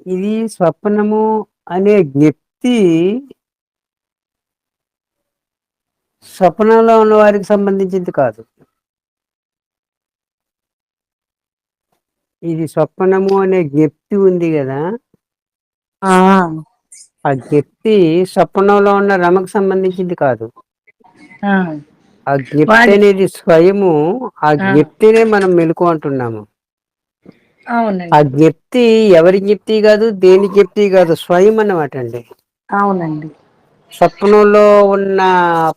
ఇది స్వప్నము అనే జ్ఞప్తి స్వప్నంలో ఉన్న వారికి సంబంధించింది కాదు. ఇది స్వప్నము అనే జ్ఞప్తి ఉంది కదా, ఆ ఆ జ్ఞప్తి స్వప్నంలో ఉన్న రమకు సంబంధించింది కాదు. ఆ ఆ జ్ఞప్తి వాడి అనేది స్వయము, ఆ జ్ఞప్తినే మనం మెలుకు అంటున్నాము. ఆ అవునండి. జ్ఞప్తి ఎవరి జ్ఞప్తి కాదు, దేని జ్ఞప్తి కాదు, స్వయం అన్నమాట అండి. అవునండి. స్వప్నంలో ఉన్న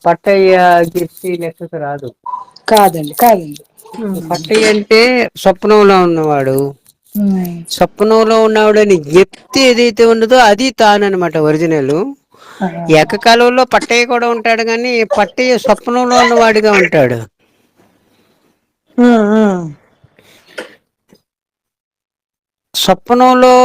పట్టయ్య జ్ఞప్తి లెక్కకు రాదు. కాదండి, కాదండి. ఉమ్, పట్టయ్య అంటే స్వప్నంలో ఉన్నవాడు. ఉమ్, స్వప్నంలో ఉన్నాడని జ్ఞప్తి ఏదైతే ఉన్నదో అది తాను అనమాట, ఒరిజినల్. ఆ, ఏకకాలంలో పట్టయ్య కూడా ఉంటాడు కానీ పట్టయ్య స్వప్నంలో ఉన్నవాడిగా ఉంటాడు. ఉమ్, ఉమ్, స్వప్నంలో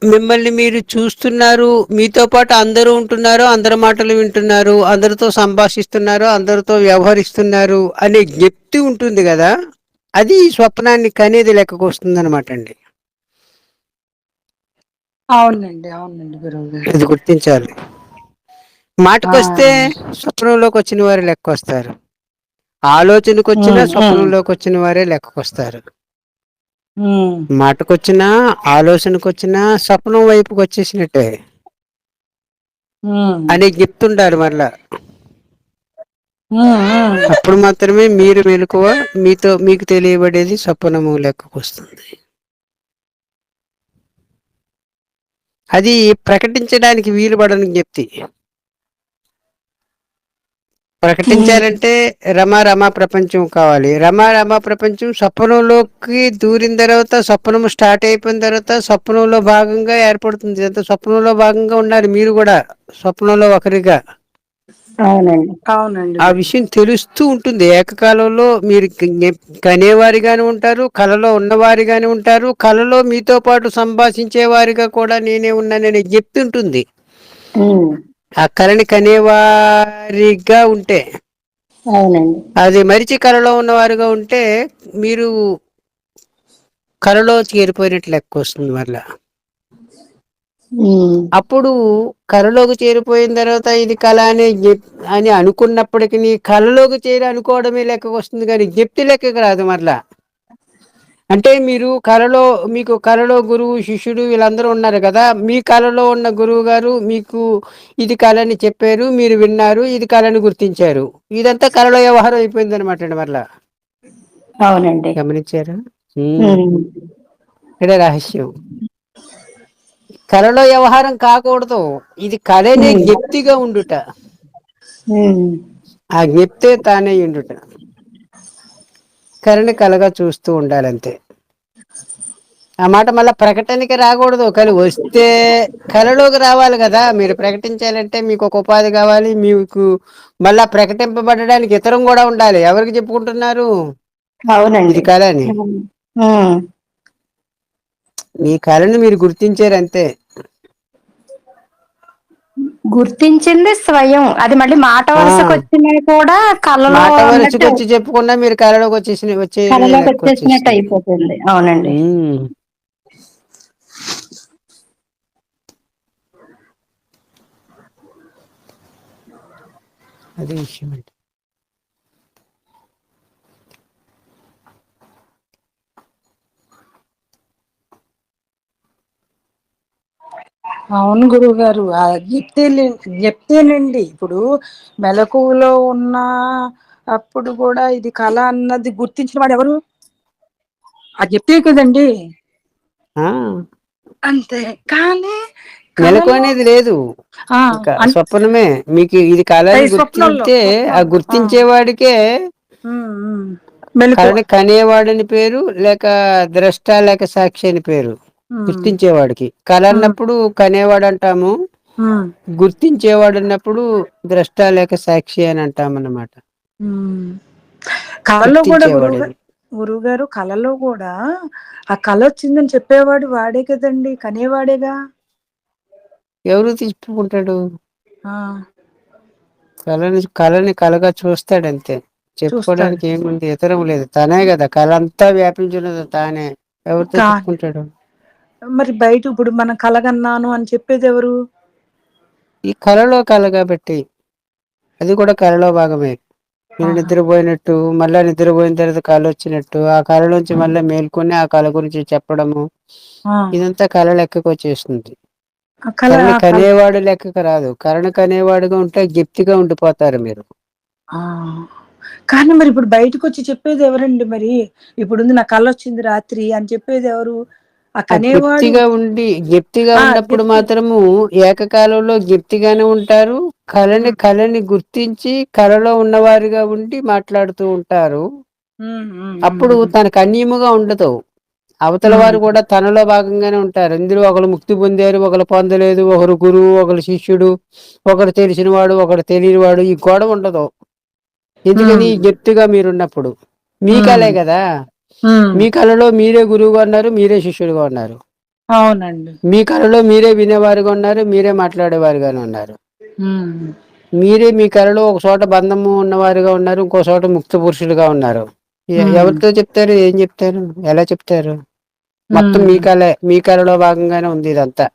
మిమ్మల్ని మీరు చూస్తున్నారు, మీతో పాటు అందరూ ఉంటున్నారు, అందరి మాటలు వింటున్నారు, అందరితో సంభాషిస్తున్నారు, అందరితో వ్యవహరిస్తున్నారు అనే జ్ఞప్తి ఉంటుంది కదా, అది స్వప్నాన్ని కనేది లెక్కకు వస్తుంది అనమాట అండి. అవునండి, అవునండి గురువు గారు. ఇది గుర్తించాలి. ఆ, మాటకొస్తే స్వప్నంలోకి వచ్చిన వారు లెక్క వస్తారు, ఆలోచనకు వచ్చినా ఉమ్, ఉమ్, స్వప్నంలోకి వచ్చిన వారే లెక్కకొస్తారు. ఉమ్, మాటకొచ్చినా ఆలోచనకు వచ్చినా స్వప్నం వైపుకి వచ్చేసినట్టే ఉమ్, అని చెప్తుంటారు మళ్ళా. ఉమ్, ఉమ్, అప్పుడు మాత్రమే మీరు మెలకువ, మీకు తెలియబడేది స్వప్నము లెక్కకు వస్తుంది. అది ప్రకటించడానికి వీలుపడని జ్ఞప్తి. ఉమ్, ప్రకటించాలంటే రమా ప్రపంచం కావాలి. రమా ప్రపంచం స్వప్నంలోకి దూరిన తర్వాత, స్వప్నము స్టార్ట్ అయిపోయిన తర్వాత స్వప్నంలో భాగంగా ఏర్పడుతుంది. అంత స్వప్నంలో భాగంగా ఉన్నారు మీరు కూడా, స్వప్నంలో ఒకరిగా. అవునండి, అవునండి ఆ గురువు. విషయం తెలుస్తూ ఉంటుంది. ఏకకాలంలో మీరు కనేవారిగాని ఉంటారు, కలలో ఉన్నవారిగాని ఉంటారు, కలలో మీతో పాటు సంభాషించే వారిగా కూడా నేనే ఉన్నానని చెప్తుంటుంది. ఉమ్, ఆ కలని కనేవారిగా ఉంటే, అవునండి. అది మరిచి కలలో ఉన్నవారుగా ఉంటే మీరు కలలో చేరిపోయినట్లు లెక్క వస్తుంది మళ్ళా. ఉమ్, అప్పుడు కలలోకి చేరిపోయిన తర్వాత ఇది కళ అని అనుకున్నప్పటికీ, కళలోకి చేరి అనుకోవడమే లెక్కకు వస్తుంది కానీ జ్ఞప్తి లెక్కకు రాదు మరలా. అంటే మీరు కళలో, మీకు కళలో గురువు శిష్యుడు వీళ్ళందరూ ఉన్నారు కదా, మీ కళలో ఉన్న గురువు గారు మీకు ఇది కళని చెప్పారు, మీరు విన్నారు, ఇది కళని గుర్తించారు. ఇదంతా కళలో వ్యవహారం అయిపోయింది అనమాట అండి మరలా. అవునండి. గమనించారా? ఉమ్, ఇక్కడే రహస్యం. కలలో వ్యవహారం కాకూడదు, ఇది కళనే ఉమ్, జ్ఞప్తిగా ఉండుట, ఉమ్, ఆ జ్ఞప్తే తానే ఉండుట. కలని కలగా చూస్తూ ఉండాలంతే. ఆ మాట మళ్ళా ప్రకటనకి రాకూడదు, కానీ వస్తే కళలోకి రావాలి కదా. మీరు ప్రకటించాలంటే మీకు ఒక ఉపాధి కావాలి, మీకు మళ్ళా ప్రకటింపబడడానికి ఇతరం కూడా ఉండాలి. ఎవరికి చెప్పుకుంటున్నారు ఇది అవునండి. కళ అని? ఉమ్, మీ కళని మీరు గుర్తించారంతే. గుర్తించింది స్వయం, అది మళ్ళీ మాట ఆ వరుసకు వచ్చినా కూడా కళలో మాట వరుసకు అన్నట్టు వచ్చి చెప్పుకున్నా మీరు కళలోకి వచ్చేయడమే కళలోకి లెక్క వచ్చేసినట్టు వచ్చేస్తుంది. అయిపోతుంది. అవునండి. అది విషయం అండి. అవును గురువు గారు. ఆ చెప్తేనండి ఇప్పుడు మెలకువలో ఉన్న అప్పుడు కూడా ఇది కళ అన్నది గుర్తించిన వాడు ఎవరు? ఆ చెప్తే కదండి. ఆ అంతే. కానీ మెలకు కళలో అనేది లేదు, ఆ ఇంకా అన్ స్వప్నమే. మీకు ఇది కళని స్వప్నంలో గుర్తింటే, ఆ స్వప్నంలో గుర్తించే వాడికే మెలకువ. కళని కనేవాడని పేరు, లేక ద్రష్ట లేక సాక్షి అని పేరు ఉమ్, గుర్తించేవాడికి. కళ ఉమ్, అన్నప్పుడు కనేవాడు అంటాము, ఉమ్, గుర్తించేవాడు అన్నప్పుడు ద్రష్ట లేక సాక్షి అని అంటాం అన్నమాట. కళలో కూడా గుర్తించేవాడని. గురువు గారు కళలో కూడా ఆ కళ వచ్చిందని చెప్పేవాడు వాడే కదండి, కనేవాడేగా. ఎవరు తీసుకుంటాడు? ఆ కళని కళగా చూస్తాడంతే. చూస్తాడు. చెప్పుకోవడానికి ఏముంది, ఇతరం లేదు, తనే కదా కళ అంతా వ్యాపించున్నది తానే. ఎవరితో కా చెప్పుకుంటాడు? మరి బయట ఇప్పుడు మనం కలగన్నాను అని చెప్పేది ఎవరు? ఈ కలలో కలగాబట్టి అది కూడా కలలో భాగమే. మీరు ఆహా! నిద్రపోయినట్టు మళ్ళా నిద్రపోయిన తర్వాత కల వచ్చినట్టు ఆ కళ నుంచి మళ్ళీ మేల్కొని ఆ కళ గురించి చెప్పడము ఆ! ఇదంతా కళ లెక్కకు వచ్చేస్తుంది. ఆ కళని కల కనేవాడు లెక్కకు రాదు. కళని కనేవాడుగా ఉంటే గిప్తిగా ఉండిపోతారు మీరు. ఆ! కానీ మరి ఇప్పుడు బయటకొచ్చి చెప్పేది ఎవరండి మరి? ఇప్పుడుంది నా కలొచ్చింది రాత్రి అని చెప్పేది ఎవరు? ఆ కనేవాడు గిప్తిగా ఆ! ఉన్నప్పుడు జెప్తి. మాత్రము ఏకకాలంలో గిప్తిగానే ఉంటారు. హ్మ్. కళని గుర్తించి కళలో ఉన్నవారుగా ఉండి మాట్లాడుతూ ఉంటారు. హ్మ్. హ్మ్. అప్పుడు హ్మ్. తనకు అన్యముగా ఉండదు. అవతల వారు హ్మ్. కూడా తనలో భాగంగానే ఉంటారు. ఇందులో ఒకరు ముక్తి పొందారు, ఒకరు పొందలేదు, ఒకరు గురువు, ఒకరు శిష్యుడు, ఒకరు తెలిసినవాడు, ఒకరు తెలియనివాడు, ఈ గొడవ ఉండదు. ఎందుకని హ్మ్. గిప్తిగా మీరున్నప్పుడు మీ హ్మ్. కలే కదా. హ్మ్. మీ కళలో మీరే గురువుగా ఉన్నారు, మీరే శిష్యుడిగా ఉన్నారు. అవునండి. మీ కళలో మీరే వినేవారుగా ఉన్నారు, మీరే మాట్లాడేవారుగానే ఉన్నారు. హ్మ్. మీరే మీ కళలో ఒక చోట బంధము ఉన్నవారుగా ఉన్నారు, ఇంకో చోట ముక్త పురుషులుగా ఉన్నారు. హ్మ్. ఎవరితో చెప్తారు, ఏం చెప్తారు, ఎలా చెప్తారు? మొత్తం హ్మ్. మీ కళలో భాగంగానే ఉంది ఇదంతా.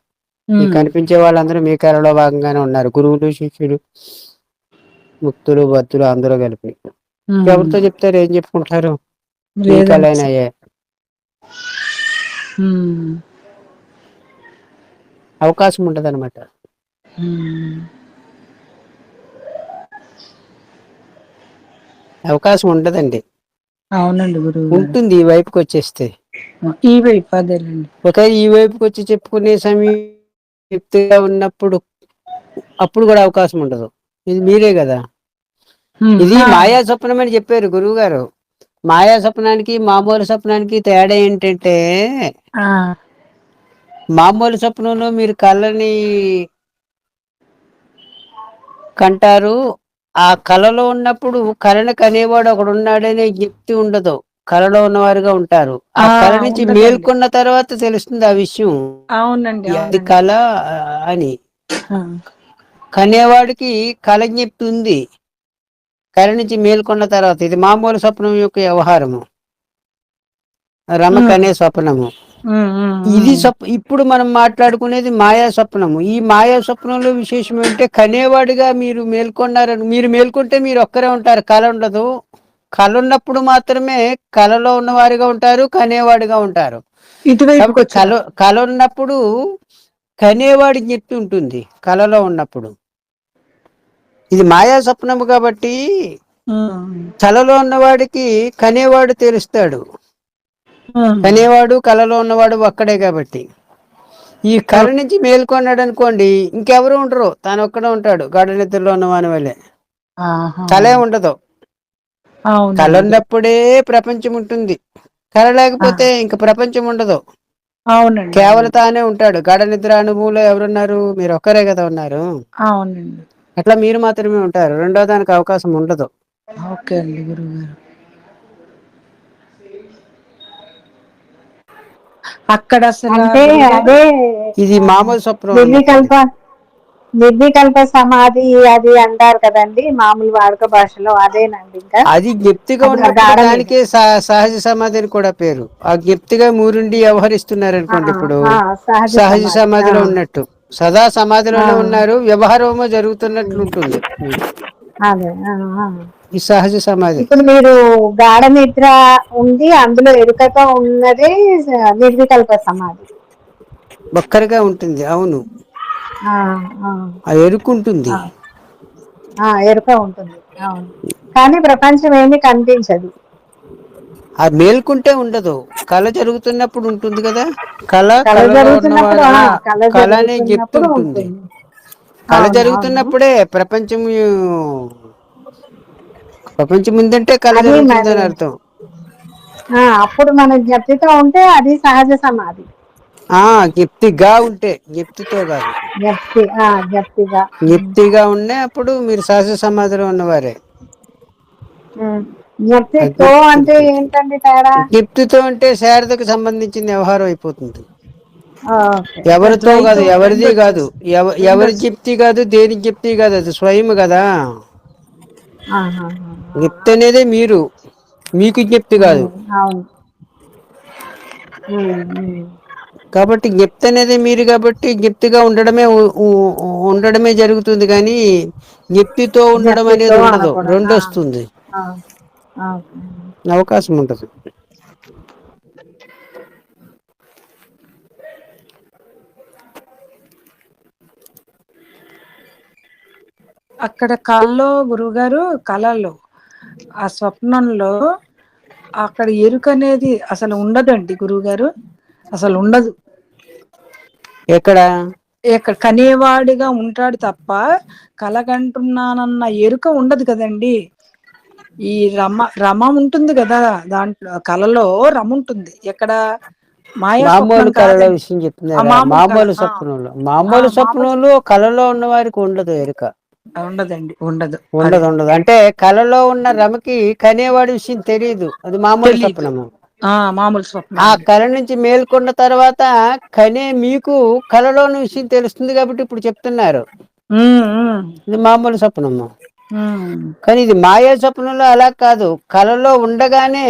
మీకు హ్మ్. కనిపించే వాళ్ళందరూ మీ కళలో భాగంగానే ఉన్నారు, గురువులు, శిష్యులు, ముక్తులు, బత్తులు అందరూ కలిపి. హ్మ్. ఎవరితో చెప్తారు, ఏం చెప్పుకుంటారు? మీ లేదండి. కళనాయే. హ్మ్. అవకాశం ఉండదన్నమాట. హ్మ్. అవకాశం ఉండదండి. అవునండి గురువుగారు. ఉంటుంది ఈ వైపుకి వచ్చేస్తే. ఈ వైపు అదేలెండి. ఒకవేళ ఈ వైపుకి వచ్చి చెప్పుకునే సమయం యుక్తిగా ఉన్నప్పుడు అప్పుడు కూడా అవకాశం ఉండదు. ఇది మీరే కదా. హ్మ్. ఇది ఆ! మాయా స్వప్నం అని చెప్పారు గురువు గారు. మాయా స్వప్నానికి మామూలు స్వప్నానికి తేడా ఏంటంటే, ఆ! మామూలు స్వప్నంలో మీరు కళ్ళని కంటారు. ఆ కళలో ఉన్నప్పుడు కళను కనేవాడు ఒకడు ఉన్నాడనే యుక్తి ఉండదు. కళలో ఉన్నవారుగా ఉంటారు. ఆ కళ నుంచి ఉండదండి. మేల్కొన్న తర్వాత తెలుస్తుంది ఆ విషయం. అవునండి. అది అవునండి. కళ అని. ఆ! కనేవాడికి కళ జ్ఞప్తి ఉంది. కళ నుంచి మేల్కొన్న తర్వాత ఇది మామూలు స్వప్నం యొక్క వ్యవహారము. హ్మ్. రమకనే స్వప్నము. హ్మ్. హ్మ్. ఇది హ్మ్. ఇప్పుడు మనం మాట్లాడుకునేది మాయా స్వప్నము. ఈ మాయా స్వప్నంలో విశేషం ఏంటంటే కనేవాడిగా మీరు మేల్కొన్నారని, మీరు మేల్కొంటే మీరు ఒక్కరే ఉంటారు, కళ ఉండదు. కళ ఉన్నప్పుడు మాత్రమే కళలో ఉన్నవారుగా ఉంటారు, కనేవాడిగా ఉంటారు. కాబట్టి ఇటువైపుకొచ్చినప్పుడు. కళ ఉన్నప్పుడు కనేవాడి జ్ఞప్తి ఉంటుంది కళలో ఉన్నప్పుడు. ఇది మాయా స్వప్నము కాబట్టి హ్మ్. కళలో ఉన్నవాడికి కనేవాడు తెలుస్తాడు. హ్మ్. కనేవాడు కళలో ఉన్నవాడు ఒక్కడే కాబట్టి. ఈ కళ ఓకే. నుంచి మేల్కొన్నాడు అనుకోండి, ఇంకెవరు ఉండరు, తాను ఒక్కడే ఉంటాడు గాఢ నిద్రలో ఉన్నవాని వల్లే. ఆహా! కళే ఉండదు. కళ అవునండి. ఉన్నప్పుడే ప్రపంచం ఉంటుంది. కళ ఆ! లేకపోతే ఇంక ప్రపంచం ఉండదు. అవునండి. కేవలం అవునండి. తానే ఉంటాడు. గాఢ నిద్ర అనుభవంలో ఎవరున్నారు? మీరు ఒక్కరే కదా ఉన్నారు. అవునండి. అట్లా మీరు మాత్రమే ఉంటారు. రెండో దానికి అవకాశం ఉండదు. ఓకే అండి గురువుగారు. అక్కడసల అంటే గురువుగారు అదే ఇది ఆ, మామూలు స్వప్నం అన్నమాట ఇది. నిర్వికల్ప నిర్వికల్ప సమాధి అది అంటారు కదండి మామూలు వాడుక భాషలో అదేనండి ఇంకా అది జ్ఞప్తిగా అది ఉన్నప్పుడు గాఢ నిద్ర. దానికే సహజ సమాధి అని కూడా పేరు. ఆ జ్ఞప్తిగా మూరుండి వ్యవహరిస్తున్నారు ఆ, అనుకోండి, ఇప్పుడు ఆ, సహజ సహజ సమాధి. సమాధిలో ఉన్నట్టు. సదా ఆ, సమాధిలోనే ఉన్నారు, వ్యవహారమో జరుగుతున్నట్లు ఉమ్, ఉంటుంది మీకు. అదే ఆ. ఈ సహజ సమాధి ఇప్పుడు మీరు గాఢ నిద్ర ఉంది అందులో ఎరుకతో ఉన్నదే నిర్వికల్ప సమాధి. ఒక్కరిగా ఉంటుంది. అవును, ఆ, ఆ, ఆ ఎరుకుంటుంది. ఆ, ఎరుక ఉంటుంది. అవును, కానీ ప్రపంచం ఏమీ కనిపించదు. ఆ మేల్కుంటే ఉండదు. కళ జరుగుతున్నప్పుడు ఉంటుంది కదా. కళ కళలో జరుగుతున్నప్పుడు ఉన్నవాడు కళ కళ అనే జ్ఞప్తి జరుగుతున్నప్పుడు ఉంటుంది. ఉంటుంది. కళ అవును, అవును. జరుగుతున్నప్పుడే ప్రపంచం ఉందంటే కళ అది మరి జరుగుతుందని అర్థం. అప్పుడు మన జ్ఞప్తితో ఉంటే అది సహజ సమాధి. జ్ఞప్తిగా ఉంటే, జ్ఞప్తితో కాదు. జ్ఞప్తిగా. జ్ఞప్తిగా ఉండే అప్పుడు మీరు సహజ సమాధిలో ఉన్నవారే. ఆ జ్ఞప్తితో జ్ఞప్తి అంటే ఉంటుంది. ఏంటండి తేడా? జ్ఞప్తితో అంటే శారదకు సంబంధించిన వ్యవహారం అయిపోతుంది. ఓకే. ఎవరితో ద్వైతం కాదు, ఎవరిది కాదు, రెండొచ్చేస్తుంది. ఎవరి రెండొచ్చేస్తుంది. జ్ఞప్తి కాదు, దేని జ్ఞప్తి కాదు, అది స్వయం కదా. జ్ఞప్తి అనేదే మీరు, మీకు జ్ఞప్తి కాదు. అవును. ఉమ్, ఉమ్. కాబట్టి జ్ఞప్తి అనేది మీరు కాబట్టి జ్ఞప్తిగా ఉండడమే జరుగుతుంది కానీ జ్ఞప్తితో ఉండడం జ్ఞప్తితో అనేది ఉండదు, అనకూడదు. రెండు వస్తుంది, ఆ, ఆ. అవకాశం ఉంటది. అక్కడ కల్లో గురువుగారు, కళలో ఆ స్వప్నంలో అక్కడ ఎరుక అనేది అసలు ఉండదండి గురువుగారు, అసలు ఉండదు. ఎక్కడ ఇక్కడ కనేవాడిగా ఉంటాడు తప్ప కలగంటున్నానన్న ఎరుక ఉండదు కదండి. ఈ రమ ఉంటుంది కదా, దాంట్లో కలలో రమ ఉంటుంది. ఎక్కడ మాయా మామూలు స్వప్నం కళల కాదండి. విషయం ఆ చెప్తున్నారా? మామూలు కళ, మామూలు స్వప్నంలో, మామూలు స్వప్నంలో కళలో ఉన్న వారికి ఉండదు ఎరుక. ఉండదండి, ఉండదు. అది ఉండదు ఉండదు అంటే కళలో ఉన్న రమకి కనేవాడి విషయం తెలియదు, అది మామూలు తెలీదు. స్వప్నము. మామూలు స్వప్నం ఆ అండి. కళ నుంచి మేల్కొన్న తర్వాత కనే మీకు కళలోని విషయం తెలుస్తుంది కాబట్టి ఇప్పుడు చెప్తున్నారు, ఉమ్, ఉమ్, ఇది మామూలు స్వప్నము. ఉమ్. కానీ ఇది మాయా స్వప్నంలో అలా కాదు, కళలో ఉండగానే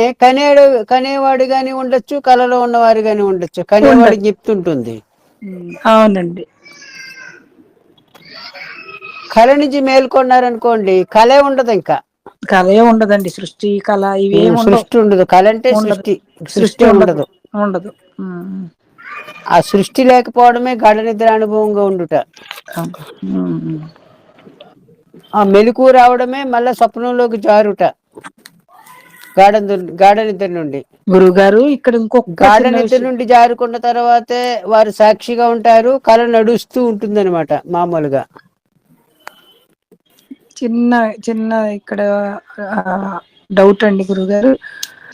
కనేవాడు గాని ఉండొచ్చు, కళలో ఉన్నవారు గాని ఉండొచ్చు, కనేవాడికి ఉండదు. చెప్తుంటుంది. అవునండి. కళ నుంచి మేల్కొన్నారనుకోండి, కళే ఉండదు ఇంకా. కళే ఉండదండి, సృష్టి కళ ఇవేమి ఉండవు. సృష్టి ఉండదు, కళ అంటే ఉండదు, సృష్టి, సృష్టి సృష్టి ఉండదు, ఉండదు. ఉండదు. ఉమ్. ఆ సృష్టి లేకపోవడమే గాఢ నిద్ర అనుభవంగా ఉండుట. ఉమ్. ఆ మెలుకువ రావడమే మళ్ళా స్వప్నంలోకి జారుట, గాఢ నిద్ర నుండి. గురువుగారు ఇక్కడ ఇంకొక గాఢ చిన్న నిద్ర విషయం. నుండి జారుకున్న తర్వాతే వారు సాక్షిగా ఉంటారు, కళ నడుస్తూ ఉంటుందన్నమాట మామూలుగా. చిన్న చిన్న ఇక్కడ డౌట్ అండి గురుగారు,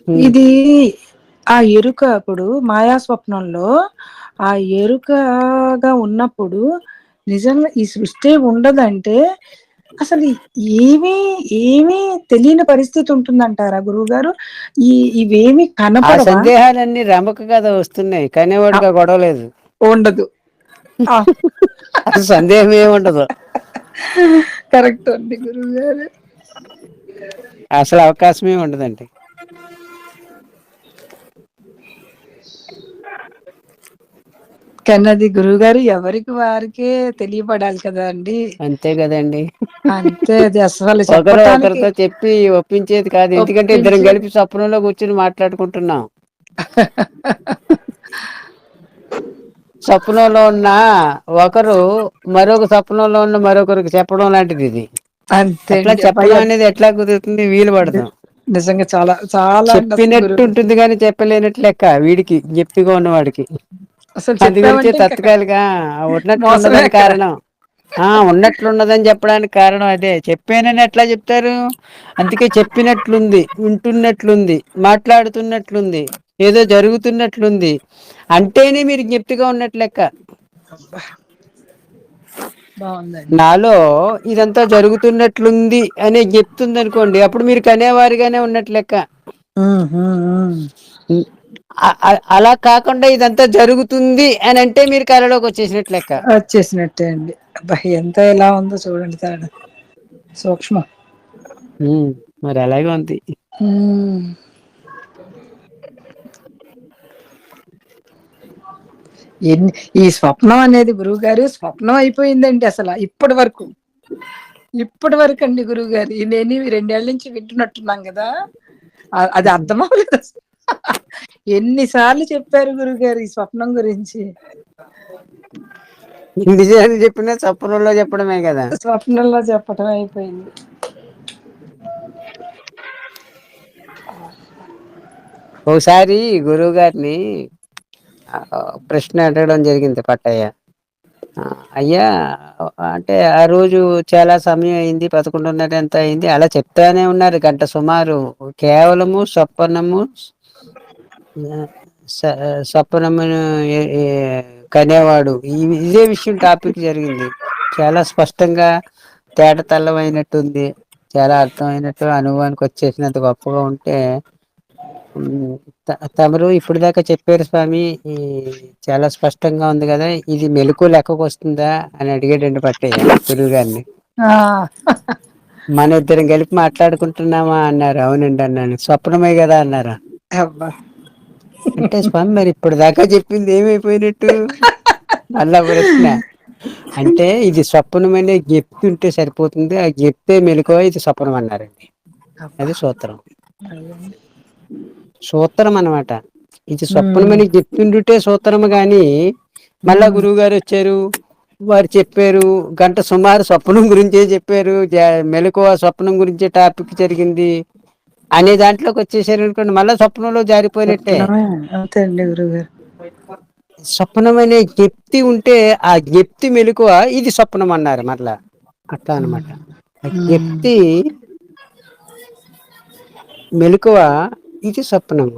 ఉమ్. ఇది ఆ ఎరుక అప్పుడు మాయా స్వప్నంలో ఆ ఎరుకగా ఉన్నప్పుడు నిజంగా ఈ సృష్టి ఉండదంటే అసలు ఏమీ ఏమీ తెలియని పరిస్థితి ఉంటుందంటారా గురువు గారు? ఇవేమి ఆ కనపడవా? సందేహాలన్నీ రమకు కదా వస్తున్నాయి, ఆ, కనేవాడిగా గొడవలేదు. ఉండదు. ఆ, అసలు సందేహం ఏమి ఉండదు, కరెక్ట్ అండి గురువు గారు. అసలు అవకాశమే ఉండదండి. కానీ అది గురువు గారు ఎవరికి వారికే తెలియపడాలి కదా అండి. అంతే కదండి. అంతే, అది అసలు ఒకరు చెప్పటానికి ఒకరితో చెప్పి ఒప్పించేది కాదు, ఎందుకంటే ఇద్దరం ఒప్పించేది. కలిపి స్వప్నంలో కూర్చుని మాట్లాడుకుంటున్నాం. స్వప్నంలో ఉన్న ఒకరు మరొక స్వప్నంలో ఉన్న మరొకరికి చెప్పడం లాంటిది ఇది. అంతే అట్లా అండి. చెప్పడం అబ్బాయి అనేది ఎట్లా కుదురుతుంది? వీలు పడదు. నిజంగా చాలా చాలా అండి అసలు చెప్పినట్టు గురువు ఉంటుంది కానీ చెప్పలేనట్లు లెక్క వీడికి, జ్ఞప్తిగా ఉన్నవాడికి. అసలు అందు గురించే చెప్పామంటే ఇంకా తత్కాలిగా ఉన్నట్లు మోసమే ఉన్నదని అక్కడ. కారణం. ఉన్నట్లున్నదని చెప్పడానికి కారణం అదే. చెప్పానని ఎట్లా చెప్తారు? అందుకే చెప్పినట్లుంది, వింటున్నట్లుంది, మాట్లాడుతున్నట్లుంది, ఏదో జరుగుతున్నట్లుంది అంటేనే మీరు జ్ఞప్తిగా ఉన్నట్లు లెక్క. అబ్బా, బాగుందండి. నాలో ఇదంతా జరుగుతున్నట్లుంది అనే జ్ఞప్తి అనుకోండి, అప్పుడు మీరు కనేవారిగానే ఉన్నట్లు లెక్క. ఉమ్, ఉమ్, ఉమ్. అలా కాకుండా ఇదంతా జరుగుతుంది అని అంటే మీరు కళలోకి వచ్చేసినట్లు లెక్క. వచ్చేసినట్టే అండి. అబ్బా, ఎంత ఎలా ఉందో చూడండి తేడా, సూక్ష్మం. మరి అలాగే ఉంది. ఉమ్. ఎన్ని ఈ స్వప్నం అనేది గురువు గారు స్వప్నం అయిపోయిందండి అసలు ఇప్పటి వరకు అండి గురువు గారు. నేను 2 ఏళ్ల నుంచి వింటున్నట్టున్నాం కదా, అది అర్థం అవ్వలేదు అసలు. ఎన్నిసార్లు చెప్పారు గురుగారు ఈ స్వప్నం గురించి? నిజాన్ని చెప్పినా స్వప్నంలో చెప్పడమే కదా. స్వప్నంలో చెప్పటం అయిపోయింది. ఒకసారి గురువు గారిని ప్రశ్న అడగడం జరిగింది పట్టయ్య. అయ్యా, అంటే ఆ రోజు చాలా సమయం అయింది, 11:30 ఎంత అయింది, అలా చెప్తానే ఉన్నారు గంట సుమారు. కేవలము స్వప్నమును కనేవాడు, ఇదే విషయం టాపిక్ జరిగింది. చాలా స్పష్టంగా తేట తెల్లమైనట్టుంది, చాలా అర్థమైనట్టు, అనుభవానికి వచ్చేసినంత గొప్పగా ఉంటే తమరు ఇప్పుడు దాకా చెప్పారు స్వామి, ఈ చాలా స్పష్టంగా ఉంది కదా, ఇది మెలకు లెక్కకు వస్తుందా అని అడిగాడండి పట్టయ్య గురువు గారిని. ఆ మన ఇద్దరం కలిపి మాట్లాడుకుంటున్నామా అన్నారు. అవునండి అన్నాను. స్వప్నమే కదా అన్నారు. అబ్బా, అంటే స్వామి మరి ఇప్పుడు దాకా చెప్పింది ఏమైపోయినట్టు? మళ్ళా ప్రశ్న. అంటే ఇది స్వప్నమనే చెప్తుంటే సరిపోతుంది. ఆ చెప్తే మెలకువ, ఇది స్వప్నం అన్నారండి. అబ్బా అది సూత్రం. అదండి. సూత్రం అన్నమాట. ఇది ఉమ్, స్వప్నమని చెప్తుండుటే సూత్రము గాని, మళ్ళా ఉమ్, గురువు గారు వచ్చారు, వారు చెప్పారు, గంట సుమారు స్వప్నం గురించే చెప్పారు, మెలకువ స్వప్నం గురించే టాపిక్ జరిగింది అనే దాంట్లోకి వచ్చేసారు అనుకోండి, మళ్ళా స్వప్నంలో జారిపోయినట్టే. స్వప్నమే అంతే అండి గురుగారు. స్వప్నం అనే జ్ఞప్తి ఉంటే ఆ జ్ఞప్తి మెలకువ, ఇది స్వప్నం అన్నారు మరలా. అట్లా అన్నమాట. ఆ ఉమ్, జ్ఞప్తి మెలకువ, ఇది స్వప్నము.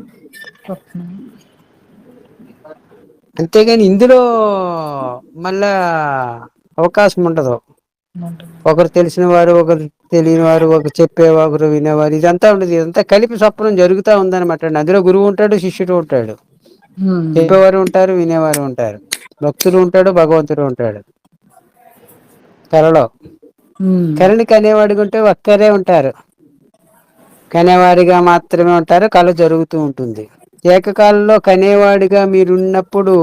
స్వప్నం. అంతేగాని ఇందులో మళ్ళా అవకాశం ఉండదు. ఒకరు తెలిసిన వారు, ఒకరు తెలియని వారు, ఒకరు చెప్పేవారు, ఒకరు వినేవారు, ఇదంతా ఉండదు. ఇదంతా కలిపి స్వప్నం జరుగుతూ ఉందన్నమాట. అందులో గురువు ఉంటాడు, శిష్యుడు ఉంటాడు, ఉమ్, చెప్పేవారు ఉంటారు, వినేవారు ఉంటారు, భక్తుడు ఉంటాడు, భగవంతుడు ఉంటాడు. కలలో ఉమ్, కలని కనేవాడిగా ఉంటే ఒక్కరే ఉంటారు, కనేవాడిగా మాత్రమే ఉంటారు, కళ జరుగుతూ ఉంటుంది. ఏకకాలంలో కనేవాడిగా మీరున్నప్పుడు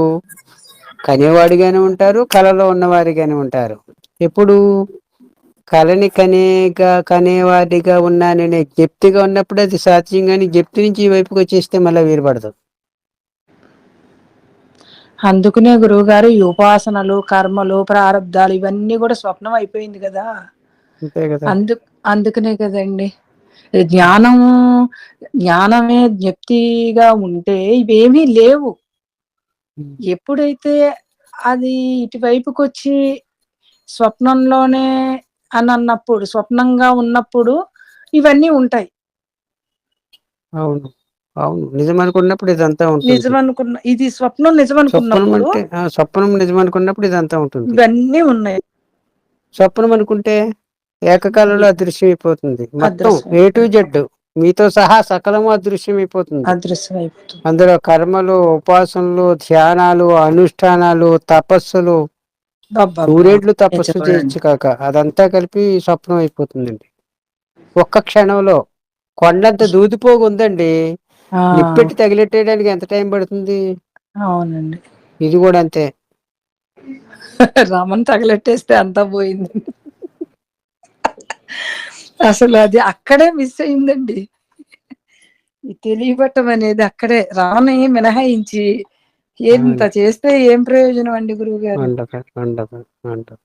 కనేవాడిగానే ఉంటారు, కళలో ఉన్నవారిగానే ఉంటారు. ఎప్పుడు కళని కనేవాడిగా ఉన్నాననే జప్తిగా ఉన్నప్పుడు అది సాధ్యం. కానీ జప్తి నుంచి ఈ వైపుకి వచ్చేస్తే మళ్ళీ వీలుపడదు. అందుకనే గురువు గారు ఈ ఉపాసనలు, కర్మలు, ప్రారంధాలు ఇవన్నీ కూడా స్వప్నం అయిపోయింది కదా. అంతే కదా. అందు అందుకనే కదండి జ్ఞానం, జ్ఞానమే జ్ఞప్తిగా ఉంటే ఇవేమీ లేవు. ఎప్పుడైతే అది ఇటువైపుకి వచ్చి స్వప్నంలోనే అని అన్నప్పుడు, స్వప్నంగా ఉన్నప్పుడు ఇవన్నీ ఉంటాయి. అవును, అవును, నిజం అనుకున్నప్పుడు ఇదంతా ఉంటుంది. నిజం అనుకున్న ఇది స్వప్నం నిజం స్వప్నం అనుకున్నప్పుడు అంటే స్వప్నం నిజం అనుకున్నప్పుడు ఇదంతా ఉంటుంది. ఇవన్నీ ఉన్నాయి. స్వప్నం అనుకుంటే ఏకకాలంలో అదృశ్యం అయిపోతుంది. మొత్తం అదృశ్యం ఏ టు జెడ్ మీతో సహా సకలము అదృశ్యం అయిపోతుంది. అదృశ్యం అయిపోతుంది. అందులో కర్మలు, ఉపాసనలు, ధ్యానాలు, అనుష్ఠానాలు, తపస్సులు, అబ్బబ్బా నూరేళ్లు తపస్సు చూడండి. చేయొచ్చు కాక అదంతా కలిపి స్వప్నం అయిపోతుందండి. ఒక్క క్షణంలో కొండంత దూదిపోగు ఉందండి, ఆ నిప్పెట్టి తగిలెట్టేయడానికి ఎంత టైం పడుతుంది? అవునండి. ఇది కూడా అంతే. రమణ తగలెట్టేస్తే అంతా పోయింది. అసలు అది అక్కడే మిస్ అయిందండి. ఈ తెలియబట్టం అనేది అక్కడే రాని మినహాయించి ఎంత అవును. చేస్తే ఏం ప్రయోజనం అండి గురువు గారు. వండక వండక వండక